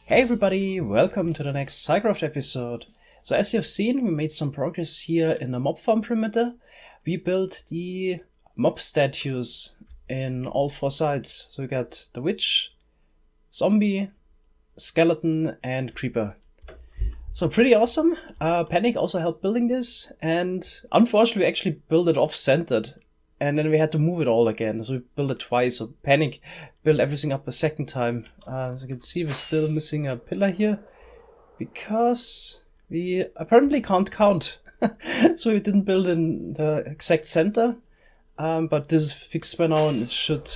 Hey everybody, welcome to the next SciCraft episode. So as you've seen, we made some progress here in the mob farm perimeter. We built the mob statues in all four sides. So we got the witch, zombie, skeleton and creeper. So pretty awesome. Panic also helped building this, and unfortunately we actually built it off-centered. And then we had to move it all again, so we built it twice. So Panic built everything up a second time. As you can see, we're still missing a pillar here, because we apparently can't count. So we didn't build in the exact center. But this is fixed by now, and it should...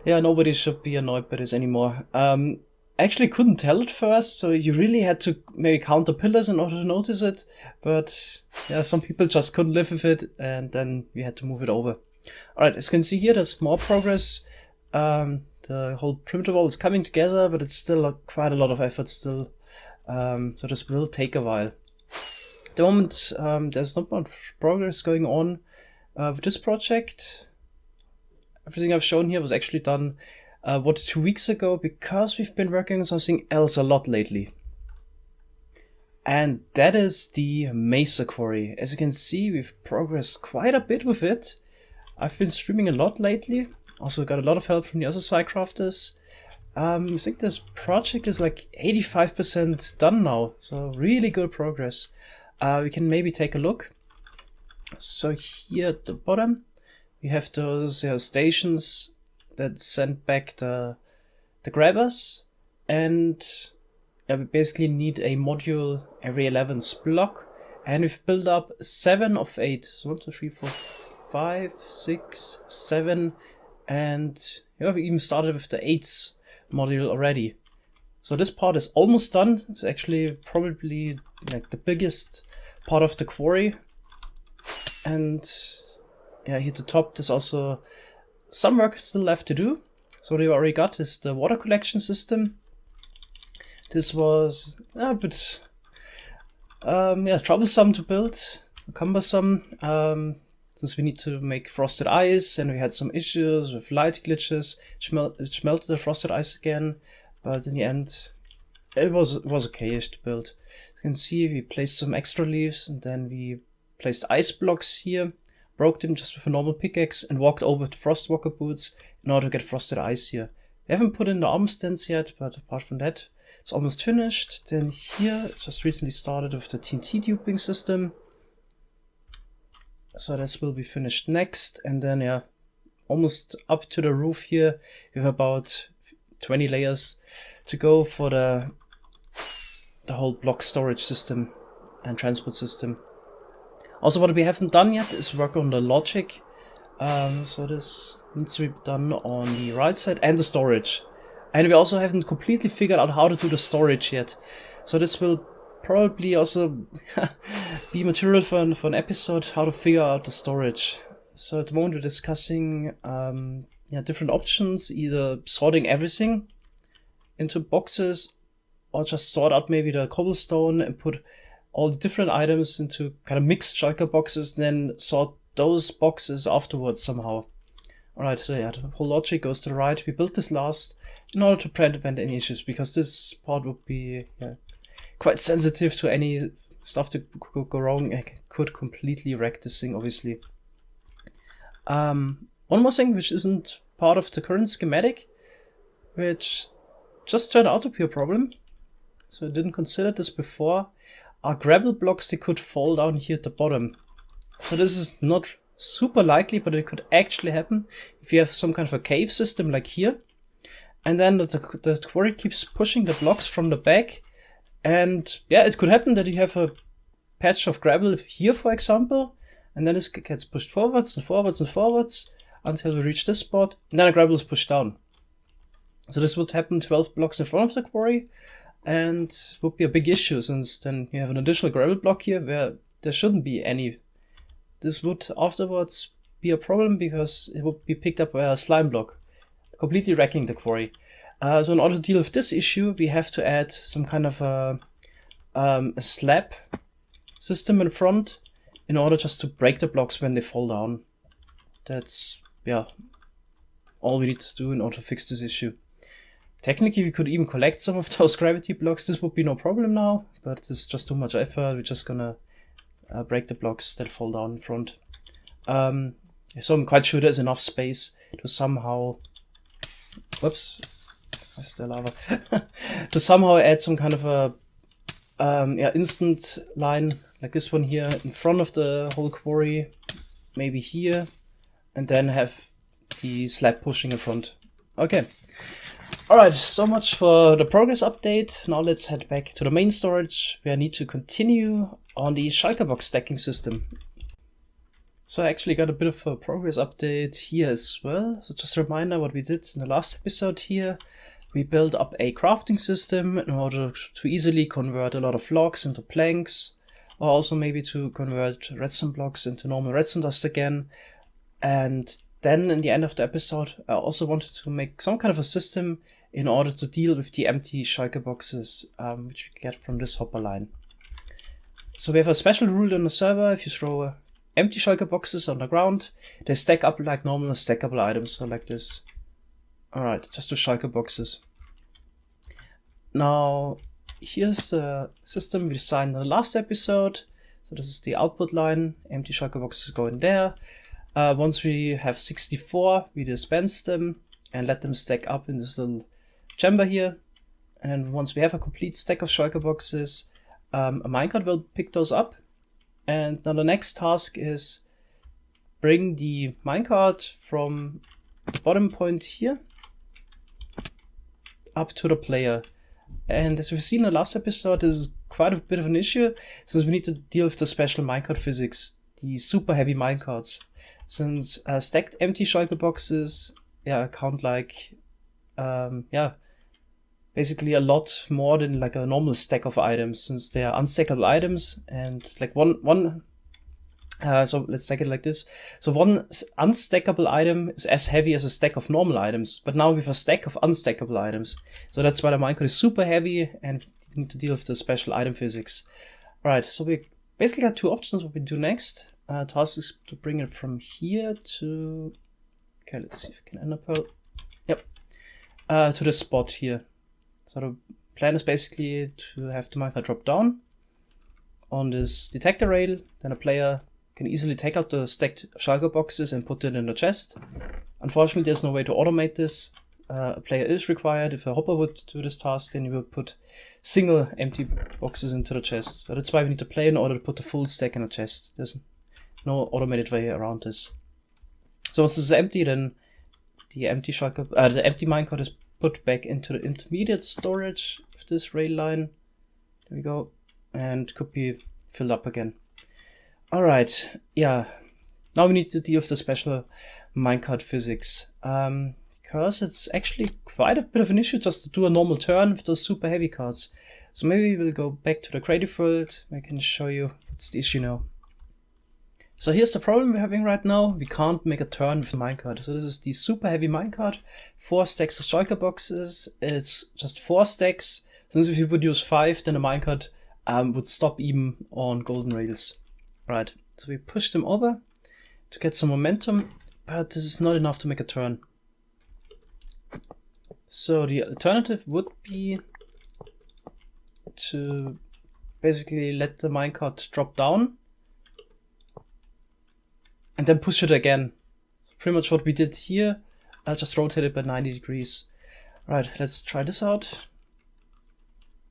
yeah, nobody should be annoyed by this anymore. I actually couldn't tell at first, so you really had to maybe count the pillars in order to notice it. But yeah, some people just couldn't live with it, and then we had to move it over. Alright, as you can see here, there's more progress. The whole perimeter wall is coming together, but it's still quite a lot of effort still. So this will take a while. At the moment, there's not much progress going on with this project. Everything I've shown here was actually done 2 weeks ago, because we've been working on something else a lot lately. And that is the Mesa Quarry. As you can see, we've progressed quite a bit with it. I've been streaming a lot lately. Also got a lot of help from the other SciCrafters. I think this project is like 85% done now. So really good progress. We can maybe take a look. So here at the bottom, we have those stations that send back the grabbers, and we basically need a module every 11th block, and we've built up 7 of 8. So 1, 2, 3, 4, 5, 6, 7, and we even started with the 8th module already. So this part is almost done. It's actually probably like the biggest part of the quarry, and yeah, here at the top there's also some work still left to do. So what we already got is the water collection system. This was a bit troublesome to build, cumbersome, since we need to make frosted ice, and we had some issues with light glitches, which melted the frosted ice again. But in the end, it was okay-ish to build. As you can see, we placed some extra leaves, and then we placed ice blocks here. Broke them just with a normal pickaxe and walked over with frostwalker boots in order to get frosted ice here. We haven't put in the arm stands yet, but apart from that, it's almost finished. Then here, just recently started with the TNT tubing system. So this will be finished next. And then, yeah, almost up to the roof here. We have about 20 layers to go for the whole block storage system and transport system. Also, what we haven't done yet is work on the logic. So this needs to be done on the right side, and the storage. And we also haven't completely figured out how to do the storage yet. So this will probably also be material for an episode, how to figure out the storage. So at the moment we're discussing different options, either sorting everything into boxes, or just sort out maybe the cobblestone and put all the different items into kind of mixed shulker boxes, and then sort those boxes afterwards somehow. Alright, so yeah, the whole logic goes to the right. We built this last in order to prevent any issues, because this part would be quite sensitive to any stuff that could go wrong. I could completely wreck this thing, obviously. One more thing which isn't part of the current schematic, which just turned out to be a problem, so I didn't consider this before, are gravel blocks that could fall down here at the bottom. So this is not super likely, but it could actually happen if you have some kind of a cave system like here, and then the quarry keeps pushing the blocks from the back, and yeah, it could happen that you have a patch of gravel here, for example, and then this gets pushed forwards and forwards and forwards until we reach this spot, and then the gravel is pushed down. So this would happen 12 blocks in front of the quarry, and would be a big issue, since then you have an additional gravel block here where there shouldn't be any. This would afterwards be a problem, because it would be picked up by a slime block, completely wrecking the quarry. So in order to deal with this issue, we have to add some kind of a slab system in front, in order just to break the blocks when they fall down. That's all we need to do in order to fix this issue. Technically, we could even collect some of those gravity blocks. This would be no problem now, but it's just too much effort. We're just gonna break the blocks that fall down in front. So I'm quite sure there's enough space to somehow... Whoops. That's the lava. To somehow add some kind of a instant line like this one here in front of the whole quarry. Maybe here. And then have the slab pushing in front. Okay. Alright, so much for the progress update. Now let's head back to the main storage, where I need to continue on the shulker box stacking system. So I actually got a bit of a progress update here as well. So just a reminder what we did in the last episode here. We built up a crafting system in order to easily convert a lot of logs into planks, or also maybe to convert redstone blocks into normal redstone dust again. And then in the end of the episode, I also wanted to make some kind of a system in order to deal with the empty shulker boxes, which we get from this hopper line. So we have a special rule on the server. If you throw empty shulker boxes on the ground, they stack up like normal stackable items, so like this. Alright, just the shulker boxes. Now, here's the system we designed in the last episode. So this is the output line, empty shulker boxes go in there. Once we have 64, we dispense them and let them stack up in this little chamber here. And then once we have a complete stack of shulker boxes, a minecart will pick those up. And now the next task is bring the minecart from the bottom point here up to the player. And as we've seen in the last episode, this is quite a bit of an issue, since we need to deal with the special minecart physics, the super heavy minecarts. Since stacked empty shulker boxes count like basically a lot more than like a normal stack of items, since they are unstackable items. And like so let's take it like this. So one unstackable item is as heavy as a stack of normal items, but now we have a stack of unstackable items. So that's why the minecart is super heavy and we need to deal with the special item physics. Alright, so we basically got two options what we do next. Task is to bring it from here to... Okay, let's see if we can ender pearl. Yep. To this spot here. So the plan is basically to have the minecart drop down on this detector rail. Then a player can easily take out the stacked shulker boxes and put it in the chest. Unfortunately, there's no way to automate this. A player is required. If a hopper would do this task, then you would put single empty boxes into the chest. So that's why we need to play in order to put the full stack in the chest. There's no automated way around this. So once this is empty, then the empty minecart is put back into the intermediate storage of this rail line. There we go. And could be filled up again. Alright, yeah. Now we need to deal with the special minecart physics. Because it's actually quite a bit of an issue just to do a normal turn with those super heavy cards. So maybe we'll go back to the creative world. I can show you what's the issue now. So here's the problem we're having right now. We can't make a turn with the minecart. So this is the super heavy minecart. 4 stacks of shulker boxes. It's just 4 stacks. Since if you would use 5, then the minecart would stop even on golden rails. Right, so we push them over to get some momentum, but this is not enough to make a turn. So the alternative would be to basically let the minecart drop down and then push it again. So pretty much what we did here. I'll just rotate it by 90 degrees. Right, let's try this out.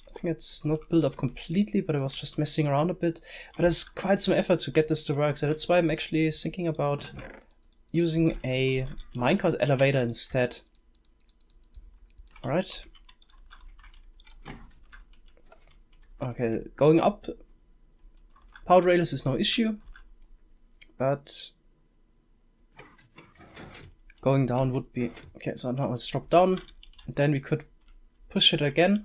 I think it's not built up completely, but I was just messing around a bit. But there's quite some effort to get this to work, so that's why I'm actually thinking about using a minecart elevator instead. Alright. Okay, going up powered rails is no issue, but going down would be... Okay, so now let's drop down, and then we could push it again.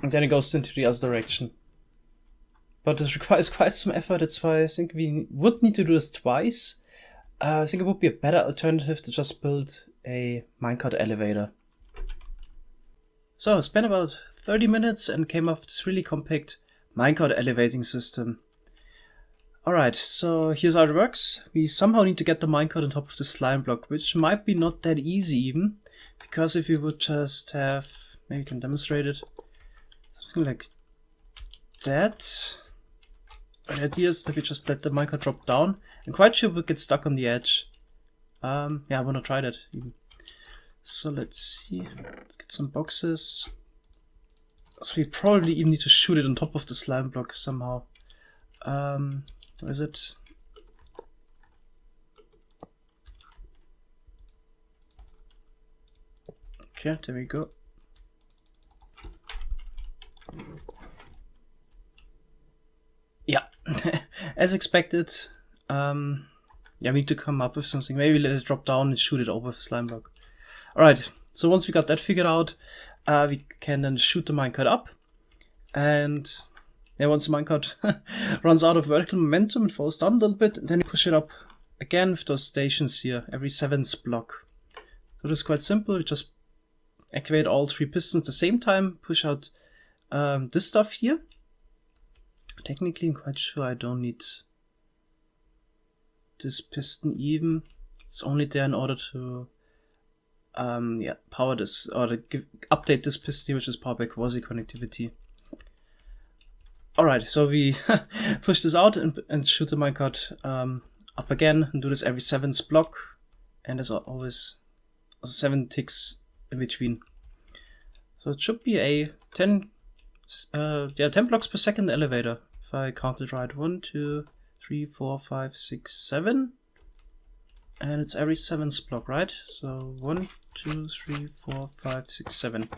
And then it goes into the other direction. But this requires quite some effort, that's why I think we would need to do this twice. I think it would be a better alternative to just build a minecart elevator. So I spent about 30 minutes and came up with this really compact minecart elevating system. Alright, so here's how it works. We somehow need to get the minecart on top of the slime block, which might be not that easy even, Because if you would just have, maybe you can demonstrate it, something like that. The idea is that we just let the minecart drop down. I'm quite sure we'll get stuck on the edge. Yeah, I want to try that even. So let's see, let's get some boxes. So we probably even need to shoot it on top of the slime block somehow. Where is it? Okay, there we go. Yeah, as expected. Yeah, we need to come up with something. Maybe let it drop down and shoot it over the slime block. Alright, so once we got that figured out, we can then shoot the minecart up. And yeah, once the minecart runs out of vertical momentum, it falls down a little bit, and then you push it up again with those stations here, every 7th block. So this is quite simple. You just activate all 3 pistons at the same time, push out this stuff here. Technically, I'm quite sure I don't need this piston even. It's only there in order to yeah, power this, or to update this piston, which is powered by quasi connectivity. Alright, so we push this out and shoot the minecart up again, and do this every 7th block, and there's always 7 ticks in between. So it should be a 10 blocks per second elevator, if I counted right. 1, 2, 3, 4, 5, 6, 7. And it's every 7th block, right? So 1, 2, 3, 4, 5, 6, 7.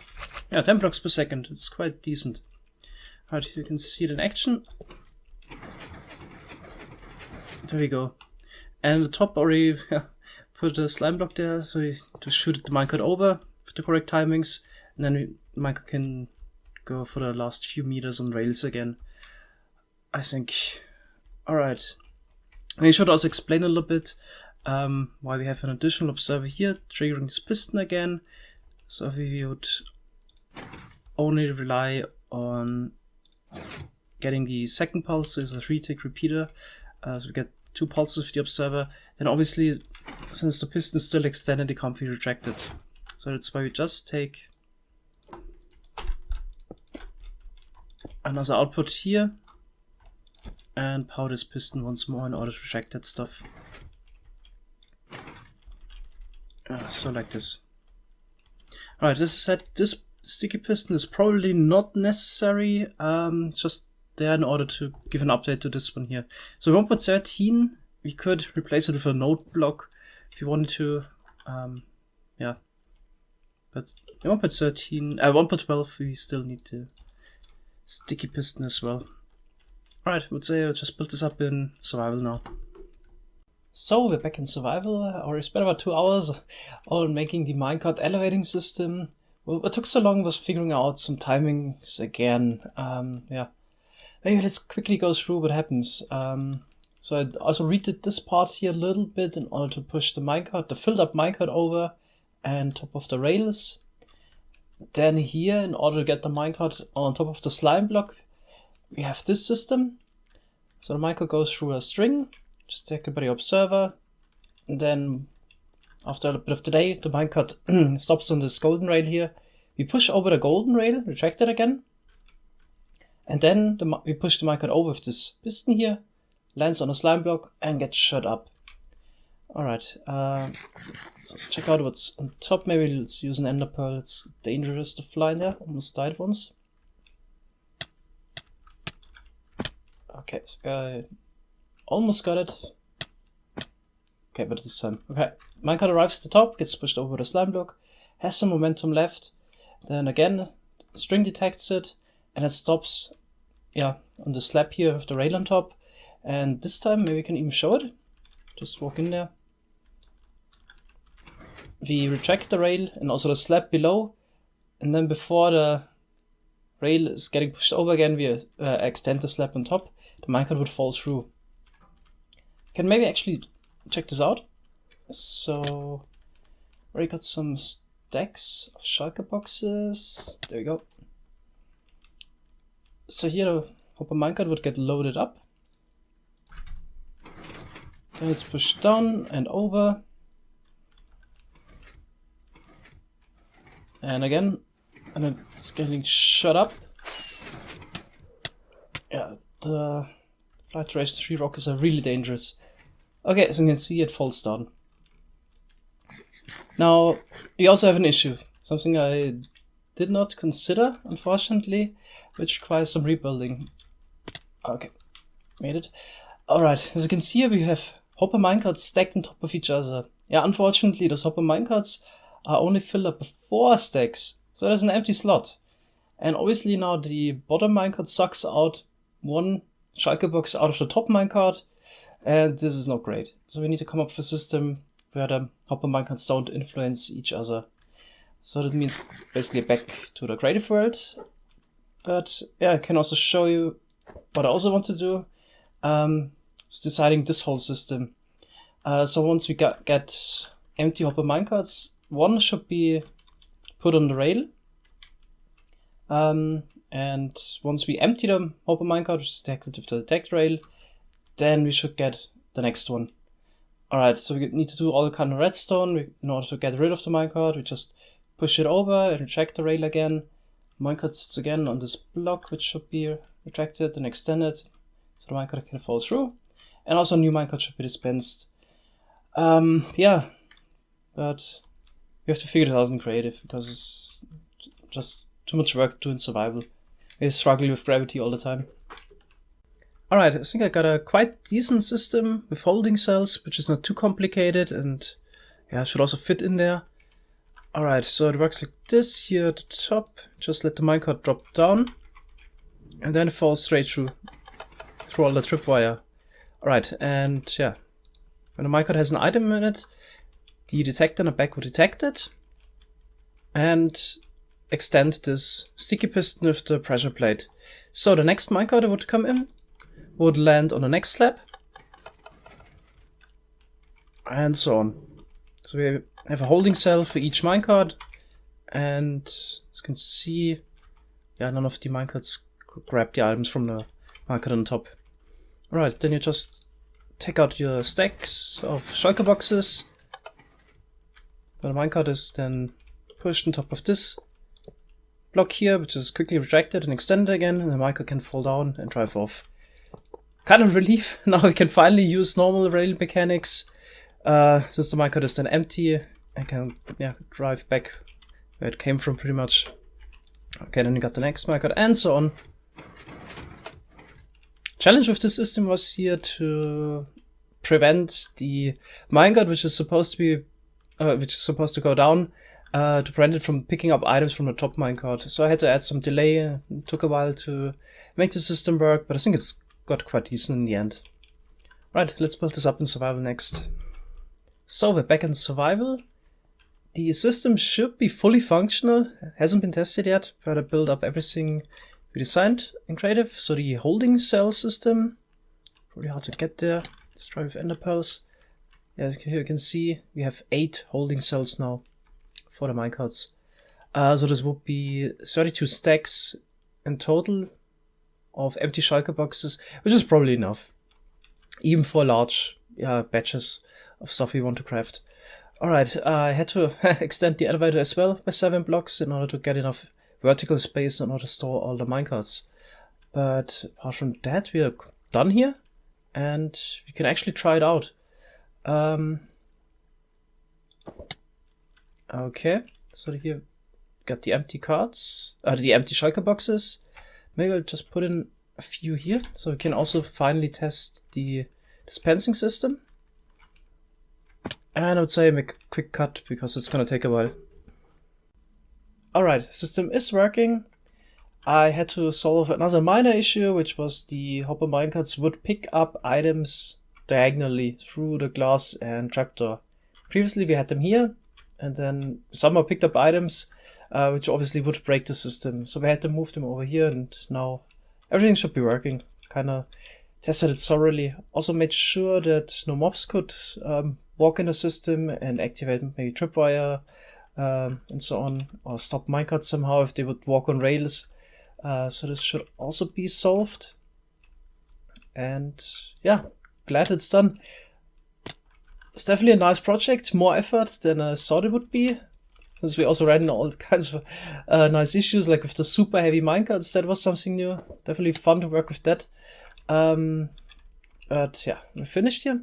Yeah, 10 blocks per second. It's quite decent. Alright, you can see it in action. There we go. And the top already put a slime block there, so we to shoot the minecart over with the correct timings, and then the minecart can go for the last few meters on rails again, I think. Alright. I should also explain a little bit why we have an additional observer here, triggering this piston again. So if we would only rely on getting the second pulse, so it's a 3-tick repeater, so we get 2 pulses with the observer, then obviously, since the piston is still extended, it can't be retracted. So that's why we just take another output here and power this piston once more in order to retract that stuff. So like this. Alright, this said, this sticky piston is probably not necessary, just there in order to give an update to this one here. So 1.13, we could replace it with a node block if you wanted to, yeah. But 1.12 we still need the sticky piston as well. Alright, I would say I'll just build this up in survival now. So we're back in survival. I already spent about 2 hours on making the minecart elevating system. Well, what took so long was figuring out some timings again. Yeah, maybe let's quickly go through what happens. So I also redid this part here a little bit in order to push the minecart, the filled up minecart over and top of the rails. Then here, in order to get the minecart on top of the slime block, we have this system. So the minecart goes through a string, just take it by the observer, and then after a bit of delay, the minecart stops on this golden rail here. We push over the golden rail, retract it again, and then we push the minecart over with this piston here, lands on a slime block, and gets shot up. Alright, so let's check out what's on top. Maybe let's use an ender pearl. It's dangerous to fly in there. Almost died once. Okay, so I almost got it. Okay, but this time. Okay, minecart arrives at the top, gets pushed over the slime block, has some momentum left. Then again, the string detects it, and it stops, yeah, on the slab here with the rail on top. And this time, maybe we can even show it. Just walk in there. We retract the rail and also the slab below, and then before the rail is getting pushed over again, we extend the slab on top. The minecart would fall through. Can maybe actually check this out. So, already got some stacks of shulker boxes. There we go. So here the hopper minecart would get loaded up. Then it's pushed down and over. And again, and then it's getting shut up. Yeah, the flight duration 3 rockets are really dangerous. Okay, so you can see it falls down. Now, we also have an issue. Something I did not consider, unfortunately, which requires some rebuilding. Okay, made it. Alright, as you can see here, we have hopper minecarts stacked on top of each other. Yeah, unfortunately, those hopper minecarts are only filled up with 4 stacks, so there's an empty slot. And obviously now the bottom minecart sucks out one shulker box out of the top minecart, and this is not great. So we need to come up with a system where the hopper minecarts don't influence each other. So that means basically back to the creative world. But yeah, I can also show you what I also want to do. So deciding this whole system. So once we get empty hopper minecarts, one should be put on the rail. And once we empty the hopper minecart, which is detected with the detect rail, then we should get the next one. Alright, so we need to do all kind of redstone in order to get rid of the minecart. We just push it over and retract the rail again. Minecart sits again on this block, which should be retracted and extended, so the minecart can fall through. And also a new minecart should be dispensed. Yeah, but we have to figure it out in creative, because it's just too much work to do in survival. We struggle with gravity all the time. Alright, I think I got a quite decent system with holding cells, which is not too complicated and yeah, should also fit in there. Alright, so it works like this here at the top. Just let the minecart drop down and then it falls straight through all the tripwire. Alright, and yeah, when the minecart has an item in it, the detector in the back will detect it and extend this sticky piston with the pressure plate. So the next minecart that would come in would land on the next slab, and so on. So we have a holding cell for each minecart, and as you can see, yeah, none of the minecarts grab the items from the minecart on top. Alright, then you just take out your stacks of shulker boxes. The minecart is then pushed on top of this block here, which is quickly retracted and extended again, and the minecart can fall down and drive off. Kind of relief. Now we can finally use normal rail mechanics. Since the minecart is then empty, I can drive back where it came from pretty much. Okay, then you got the next minecart and so on. Challenge with this system was here to prevent the minecart, which is supposed to go down, to prevent it from picking up items from the top minecart. So I had to add some delay. It took a while to make the system work, but I think it's got quite decent in the end. Right, let's build this up in survival next. So we're back in survival. The system should be fully functional. It hasn't been tested yet, but I built up everything we designed in creative. So the holding cell system, probably hard to get there. Let's try with ender pearls. Yeah, here you can see we have 8 holding cells now for the minecarts. So this would be 32 stacks in total of empty shulker boxes, which is probably enough, even for large batches of stuff we want to craft. Alright, I had to extend the elevator as well by 7 blocks in order to get enough vertical space in order to store all the minecarts. But apart from that, we are done here, and we can actually try it out. Okay, so here got the empty carts, the empty shulker boxes. Maybe I'll just put in a few here, so we can also finally test the dispensing system. And I would say make a quick cut, because it's gonna take a while. Alright, system is working. I had to solve another minor issue, which was the hopper minecarts would pick up items diagonally through the glass and trapdoor. Previously we had them here, and then somehow picked up items which obviously would break the system. So we had to move them over here, and now everything should be working. Kinda tested it thoroughly. Also made sure that no mobs could walk in the system and activate maybe tripwire and so on, or stop minecarts somehow if they would walk on rails. So this should also be solved. And yeah, glad it's done. It's definitely a nice project, more effort than I thought it would be, since we also ran all kinds of nice issues, like with the super heavy minecarts. That was something new. Definitely fun to work with that. But yeah, we're finished here.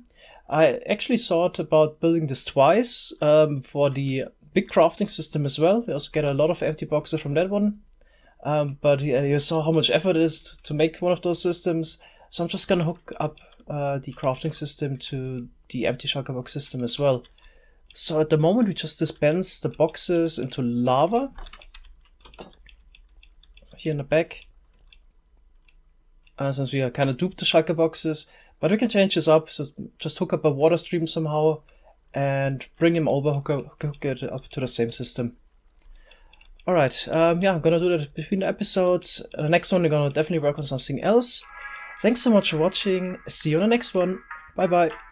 I actually thought about building this twice for the big crafting system as well. We also get a lot of empty boxes from that one. But yeah, you saw how much effort it is to make one of those systems. So I'm just gonna hook up the crafting system to the empty shulker box system as well. So at the moment we just dispense the boxes into lava. So here in the back. Since we are kind of duped the shulker boxes. But we can change this up, so just hook up a water stream somehow and bring him over, hook it up to the same system. Alright, yeah, I'm gonna do that between the episodes. The next one, we're gonna definitely work on something else. Thanks so much for watching. See you on the next one. Bye bye.